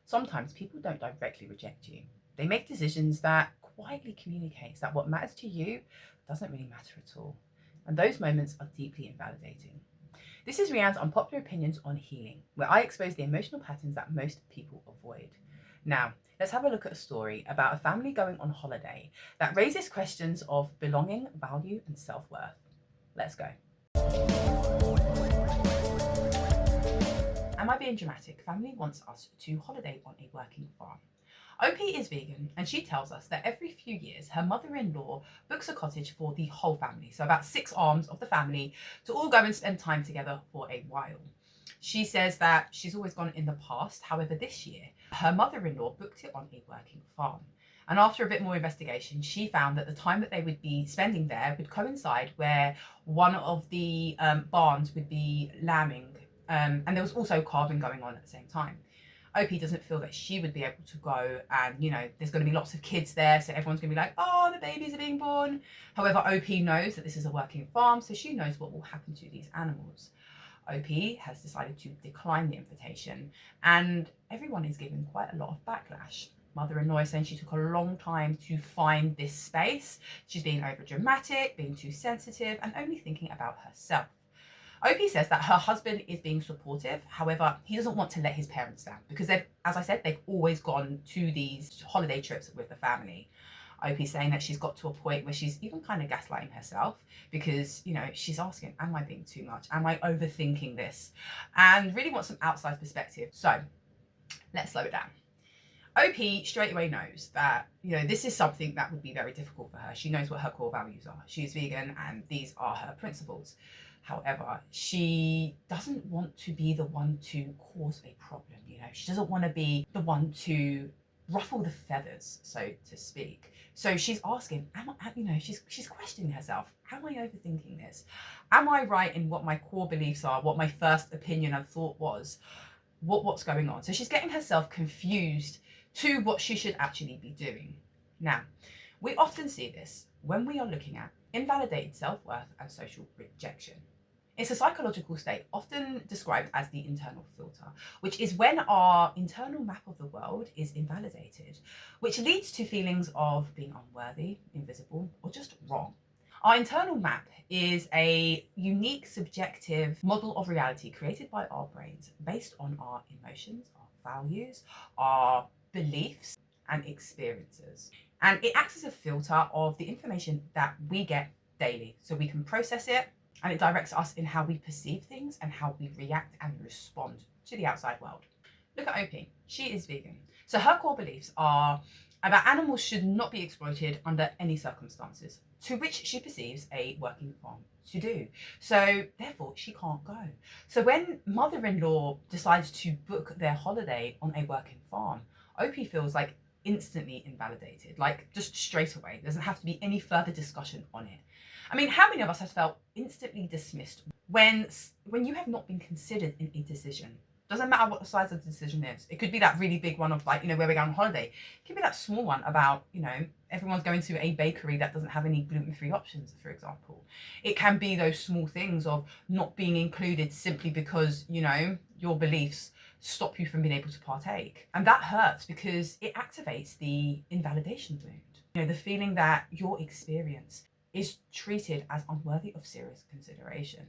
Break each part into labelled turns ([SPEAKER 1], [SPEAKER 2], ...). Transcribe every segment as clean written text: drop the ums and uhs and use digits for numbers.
[SPEAKER 1] Sometimes people don't directly reject you. They make decisions that quietly communicates that what matters to you doesn't really matter at all. And those moments are deeply invalidating. This is Rianne's unpopular opinions on healing, where I expose the emotional patterns that most people avoid. Now, let's have a look at a story about a family going on holiday that raises questions of belonging, value, and self-worth. Let's go. Am I being dramatic? Family wants us to holiday on a working farm. OP is vegan and she tells us that every few years her mother-in-law books a cottage for the whole family, so about 6 arms of the family, to all go and spend time together for a while. She says that she's always gone in the past, however this year her mother-in-law booked it on a working farm. And after a bit more investigation, she found that the time that they would be spending there would coincide where one of the barns would be lambing, and there was also calving going on at the same time. OP doesn't feel that she would be able to go, and there's going to be lots of kids there, so everyone's going to be like, oh, the babies are being born. However, OP knows that this is a working farm, so she knows what will happen to these animals. OP has decided to decline the invitation, and everyone is given quite a lot of backlash. Mother-in-law is saying she took a long time to find this space. She's being over dramatic, being too sensitive, and only thinking about herself. OP says that her husband is being supportive. However, he doesn't want to let his parents down because as I said, they've always gone to these holiday trips with the family. OP is saying that she's got to a point where she's even kind of gaslighting herself because, she's asking, am I being too much? Am I overthinking this? And really wants some outside perspective. So let's slow it down. OP straight away knows that, this is something that would be very difficult for her. She knows what her core values are. She's vegan and these are her principles. However, she doesn't want to be the one to cause a problem. She doesn't want to be the one to ruffle the feathers, so to speak. So she's asking, she's questioning herself. Am I overthinking this? Am I right in what my core beliefs are, what my first opinion and thought was? What's going on? So she's getting herself confused to what she should actually be doing. Now, we often see this when we are looking at invalidated self-worth and social rejection. It's a psychological state often described as the internal filter, which is when our internal map of the world is invalidated, which leads to feelings of being unworthy, invisible, or just wrong. Our internal map is a unique, subjective model of reality created by our brains based on our emotions, our values, our beliefs, and experiences. And it acts as a filter of the information that we get daily, so we can process it, and it directs us in how we perceive things and how we react and respond to the outside world. Look at OP. She is vegan. So her core beliefs are about animals should not be exploited under any circumstances, to which she perceives a working farm to do. So therefore she can't go. So when mother-in-law decides to book their holiday on a working farm, OP feels like instantly invalidated, like just straight away. There doesn't have to be any further discussion on it. I mean, how many of us have felt instantly dismissed when you have not been considered in a decision? Doesn't matter what the size of the decision is. It could be that really big one of where we're going on holiday. It could be that small one about, everyone's going to a bakery that doesn't have any gluten-free options, for example. It can be those small things of not being included simply because, your beliefs stop you from being able to partake. And that hurts because it activates the invalidation wound. The feeling that your experience is treated as unworthy of serious consideration.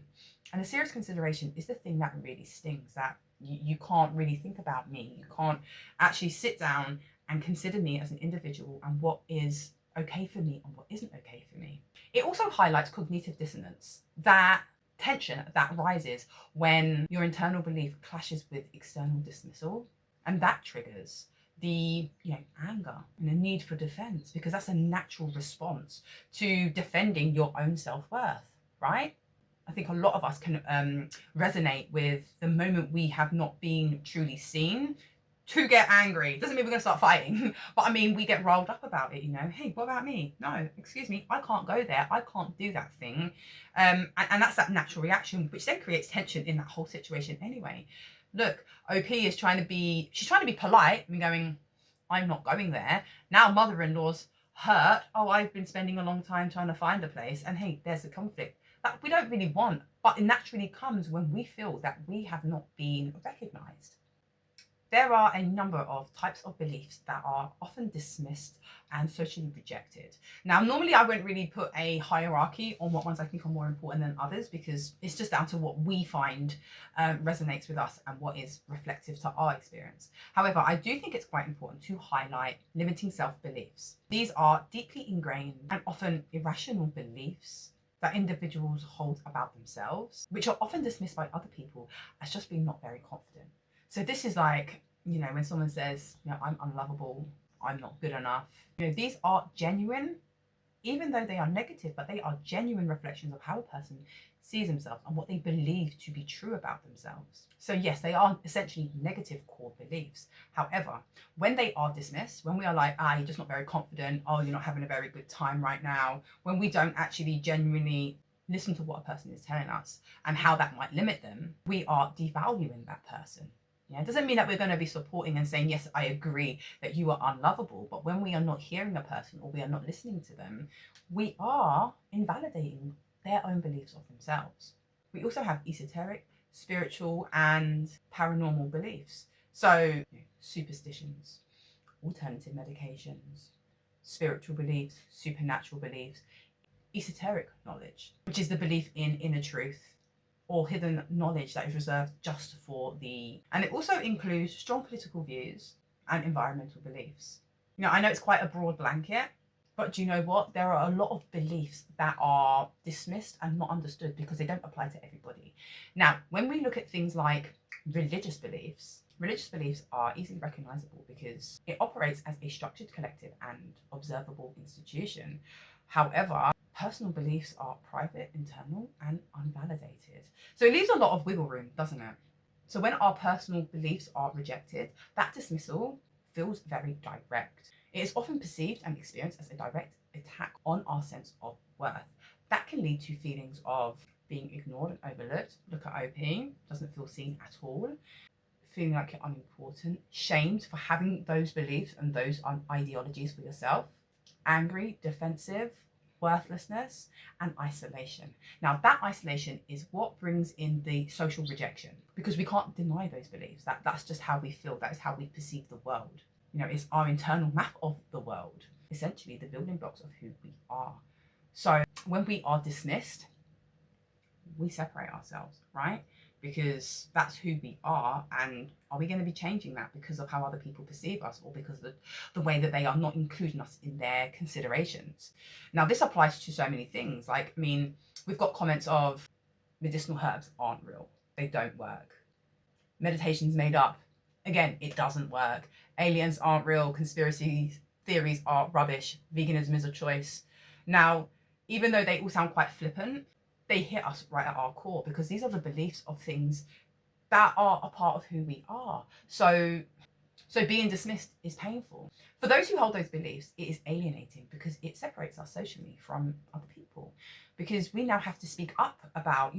[SPEAKER 1] And the serious consideration is the thing that really stings, that you can't really think about me. You can't actually sit down and consider me as an individual and what is okay for me and what isn't okay for me. It also highlights cognitive dissonance, that tension that rises when your internal belief clashes with external dismissal, and that triggers the anger and the need for defense, because that's a natural response to defending your own self-worth, right? I think a lot of us can resonate with the moment we have not been truly seen to get angry. Doesn't mean we're going to start fighting, but I mean, we get riled up about it, hey, what about me? No, excuse me, I can't go there. I can't do that thing. And that's that natural reaction, which then creates tension in that whole situation anyway. Look, OP is trying to be polite and going, I'm not going there. Now mother-in-law's hurt. Oh, I've been spending a long time trying to find a place. And hey, there's a conflict that we don't really want, but it naturally comes when we feel that we have not been recognized. There are a number of types of beliefs that are often dismissed and socially rejected. Now, normally I wouldn't really put a hierarchy on what ones I think are more important than others, because it's just down to what we find resonates with us and what is reflective to our experience. However, I do think it's quite important to highlight limiting self-beliefs. These are deeply ingrained and often irrational beliefs that individuals hold about themselves, which are often dismissed by other people as just being not very confident. So this is like, when someone says, I'm unlovable, I'm not good enough. These are genuine, even though they are negative, but they are genuine reflections of how a person sees themselves and what they believe to be true about themselves. So yes, they are essentially negative core beliefs. However, when they are dismissed, when we are like, you're just not very confident, oh, you're not having a very good time right now, when we don't actually genuinely listen to what a person is telling us and how that might limit them, we are devaluing that person. Yeah, it doesn't mean that we're going to be supporting and saying, yes, I agree that you are unlovable. But when we are not hearing a person or we are not listening to them, we are invalidating their own beliefs of themselves. We also have esoteric, spiritual, and paranormal beliefs. So, superstitions, alternative medications, spiritual beliefs, supernatural beliefs, esoteric knowledge, which is the belief in inner truth, or hidden knowledge that is reserved just for the... And it also includes strong political views and environmental beliefs. I know it's quite a broad blanket, but do you know what? There are a lot of beliefs that are dismissed and not understood because they don't apply to everybody. Now, when we look at things like religious beliefs are easily recognizable because it operates as a structured, collective, and observable institution. However, personal beliefs are private, internal, and unvalidated. So it leaves a lot of wiggle room, doesn't it? So when our personal beliefs are rejected, that dismissal feels very direct. It is often perceived and experienced as a direct attack on our sense of worth. That can lead to feelings of being ignored and overlooked. Look at OP, doesn't feel seen at all. Feeling like you're unimportant, shamed for having those beliefs and those ideologies for yourself. Angry, defensive, worthlessness, and isolation. Now, that isolation is what brings in the social rejection, because we can't deny those beliefs. That's just how we feel. That is how we perceive the world. It's our internal map of the world, essentially the building blocks of who we are. So when we are dismissed, we separate ourselves, right? Because that's who we are. And are we going to be changing that because of how other people perceive us, or because of the way that they are not including us in their considerations? Now, this applies to so many things. We've got comments of medicinal herbs aren't real. They don't work. Meditation's made up. Again, it doesn't work. Aliens aren't real. Conspiracy theories are rubbish. Veganism is a choice. Now, even though they all sound quite flippant, they hit us right at our core, because these are the beliefs of things that are a part of who we are. So being dismissed is painful. For those who hold those beliefs, it is alienating because it separates us socially from other people. Because we now have to speak up about,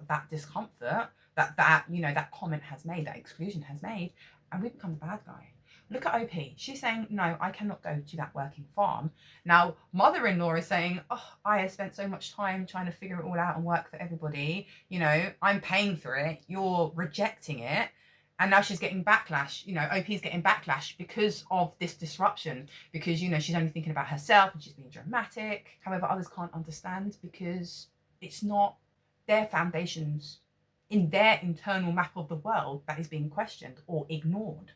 [SPEAKER 1] that discomfort that comment has made, that exclusion has made, and we become the bad guy. Look at OP. She's saying, no, I cannot go to that working farm. Now, mother-in-law is saying, oh, I have spent so much time trying to figure it all out and work for everybody. I'm paying for it. You're rejecting it. And now she's getting backlash. OP's getting backlash because of this disruption, because, she's only thinking about herself and she's being dramatic. However, others can't understand because it's not their foundations in their internal map of the world that is being questioned or ignored.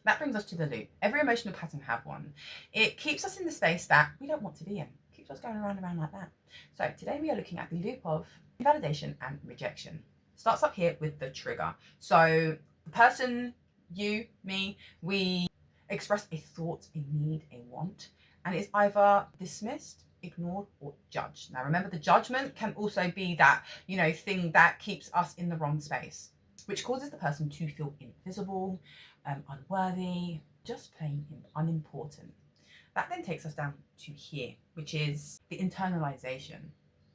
[SPEAKER 1] That brings us to the loop. Every emotional pattern have one. It keeps us in the space that we don't want to be in. It keeps us going around and around like that. So today we are looking at the loop of invalidation and rejection. Starts up here with the trigger. So the person, you, me, we express a thought, a need, a want, and it's either dismissed, ignored, or judged. Now remember, the judgment can also be that, thing that keeps us in the wrong space, which causes the person to feel invisible, unworthy, just plain unimportant. That then takes us down to here, which is the internalization.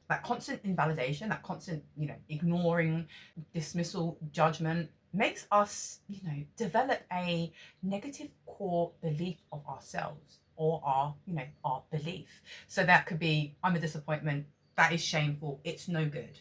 [SPEAKER 1] That constant invalidation, that constant, ignoring, dismissal, judgment, makes us, develop a negative core belief of ourselves, or our belief. So that could be, I'm a disappointment, that is shameful, it's no good.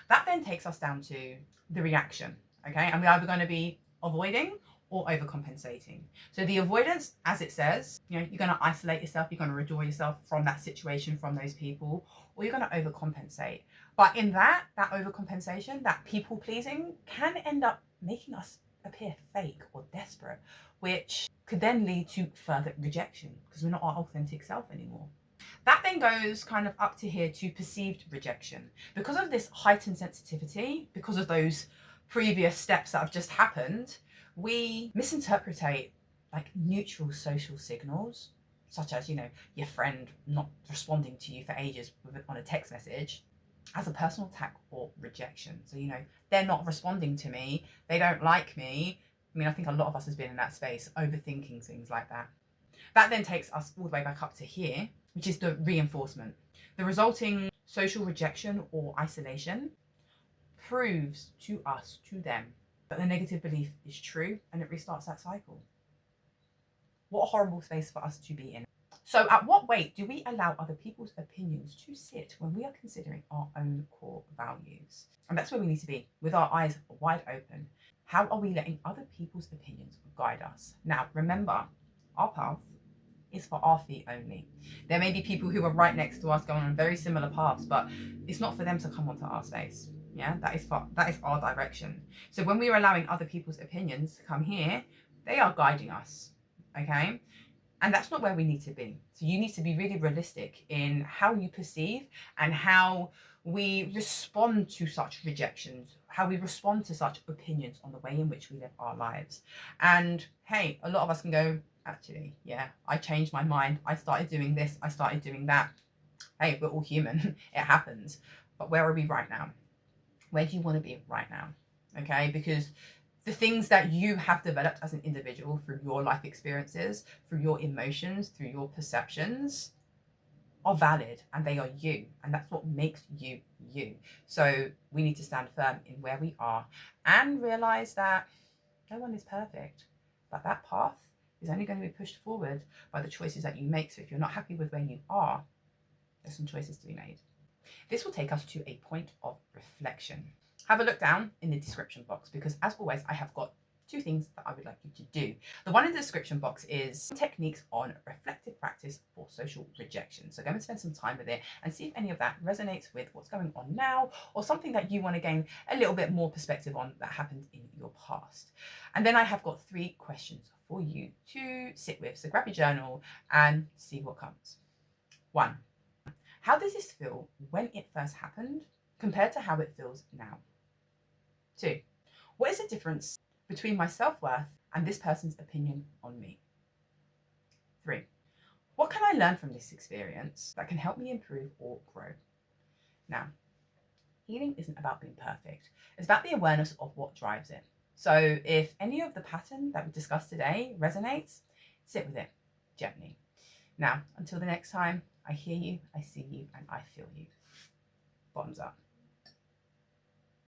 [SPEAKER 1] That then takes us down to the reaction, okay? And we're either going to be avoiding or overcompensating. So the avoidance, as it says, you're going to isolate yourself, you're going to withdraw yourself from that situation, from those people, or you're going to overcompensate. But in that overcompensation, that people pleasing can end up making us appear fake or desperate, which could then lead to further rejection because we're not our authentic self anymore. That then goes kind of up to here to perceived rejection. Because of this heightened sensitivity, because of those previous steps that have just happened, we misinterpret like neutral social signals, such as, your friend not responding to you for ages on a text message, as a personal attack or rejection. So, they're not responding to me, they don't like me. I mean, I think a lot of us has been in that space, overthinking things like that. That then takes us all the way back up to here, which is the reinforcement. The resulting social rejection or isolation proves to us, to them, that the negative belief is true, and it restarts that cycle. What a horrible space for us to be in. So at what weight do we allow other people's opinions to sit when we are considering our own core values? And that's where we need to be, with our eyes wide open. How are we letting other people's opinions guide us? Now, remember, our path is for our feet only. There may be people who are right next to us going on very similar paths, but it's not for them to come onto our space. Yeah, that is our direction. So when we are allowing other people's opinions to come here, they are guiding us. Okay? And that's not where we need to be. So you need to be really realistic in how you perceive and how we respond to such rejections, how we respond to such opinions on the way in which we live our lives. And hey, a lot of us can go, actually, yeah, I changed my mind. I started doing this. I started doing that. Hey, we're all human. It happens. But where are we right now? Where do you want to be right now? Okay, because the things that you have developed as an individual through your life experiences, through your emotions, through your perceptions are valid, and they are you, and that's what makes you you. So we need to stand firm in where we are and realize that no one is perfect, but that path is only going to be pushed forward by the choices that you make. So if you're not happy with where you are, there's some choices to be made. This will take us to a point of reflection. Have a look down in the description box, because as always, I have got 2 things that I would like you to do. The one in the description box is techniques on reflective practice for social rejection. So go and spend some time with it and see if any of that resonates with what's going on now, or something that you want to gain a little bit more perspective on that happened in your past. And then I have got 3 questions for you to sit with. So grab your journal and see what comes. 1. How does this feel when it first happened compared to how it feels now? 2. What is the difference between my self-worth and this person's opinion on me? 3. What can I learn from this experience that can help me improve or grow? Now, healing isn't about being perfect. It's about the awareness of what drives it. So if any of the pattern that we discussed today resonates, sit with it gently. Now, until the next time, I hear you, I see you, and I feel you. Bottoms up.